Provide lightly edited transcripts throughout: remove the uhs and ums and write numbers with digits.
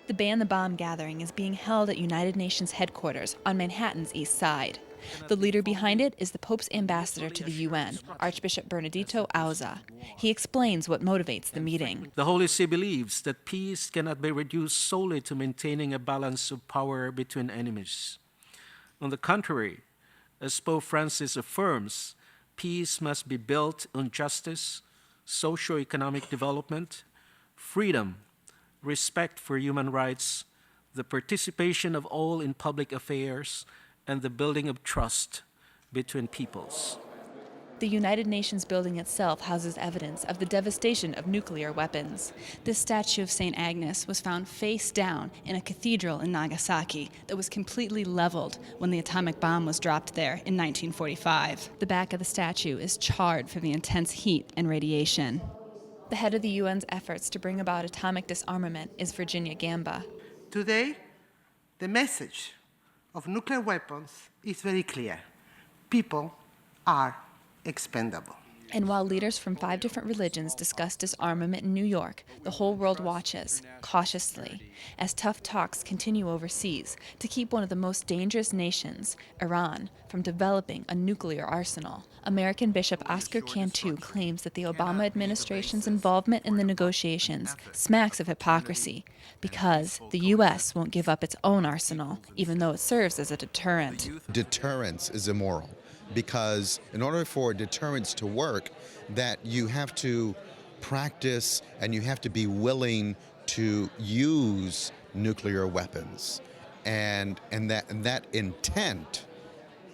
The Ban the Bomb gathering is being held at United Nations headquarters on Manhattan's East Side. The leader behind it is the Pope's ambassador to the UN, Archbishop Bernardito Auza. He explains what motivates the meeting. The Holy See believes that peace cannot be reduced solely to maintaining a balance of power between enemies. On the contrary, as Pope Francis affirms, peace must be built on justice, socio-economic development, freedom, respect for human rights, the participation of all in public affairs, and the building of trust between peoples. The United Nations building itself houses evidence of the devastation of nuclear weapons. This statue of St. Agnes was found face down in a cathedral in Nagasaki that was completely leveled when the atomic bomb was dropped there in 1945. The back of the statue is charred from the intense heat and radiation. The head of the UN's efforts to bring about atomic disarmament is Virginia Gamba. Today, the message of nuclear weapons is very clear. People are expendable. And while leaders from 5 different religions discuss disarmament in New York, the whole world watches, cautiously, as tough talks continue overseas to keep one of the most dangerous nations, Iran, from developing a nuclear arsenal. American Bishop Oscar Cantu claims that the Obama administration's involvement in the negotiations smacks of hypocrisy because the U.S. won't give up its own arsenal, even though it serves as a deterrent. Deterrence is immoral, because in order for deterrence to work, that you have to practice and you have to be willing to use nuclear weapons, and that intent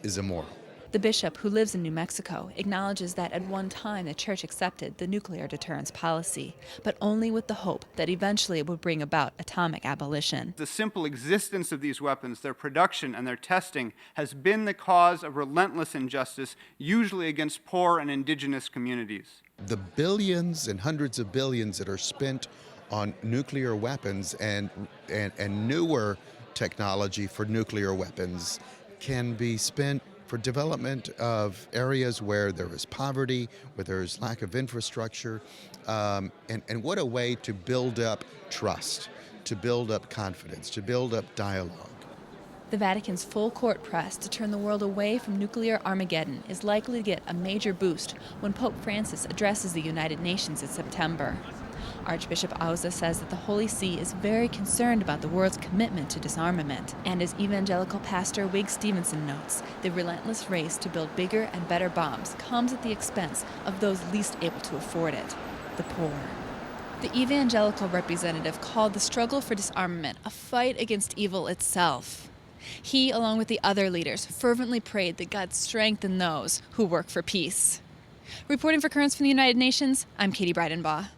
is immoral. The bishop, who lives in New Mexico, acknowledges that at one time the church accepted the nuclear deterrence policy, but only with the hope that eventually it would bring about atomic abolition. The simple existence of these weapons, their production and their testing, has been the cause of relentless injustice, usually against poor and indigenous communities. The billions and hundreds of billions that are spent on nuclear weapons and newer technology for nuclear weapons can be spent for development of areas where there is poverty, where there is lack of infrastructure, and what a way to build up trust, to build up confidence, to build up dialogue. The Vatican's full-court press to turn the world away from nuclear Armageddon is likely to get a major boost when Pope Francis addresses the United Nations in September. Archbishop Auza says that the Holy See is very concerned about the world's commitment to disarmament. And as evangelical pastor Wig Stevenson notes, the relentless race to build bigger and better bombs comes at the expense of those least able to afford it, the poor. The evangelical representative called the struggle for disarmament a fight against evil itself. He, along with the other leaders, fervently prayed that God strengthen those who work for peace. Reporting for Currents from the United Nations, I'm Katie Breidenbach.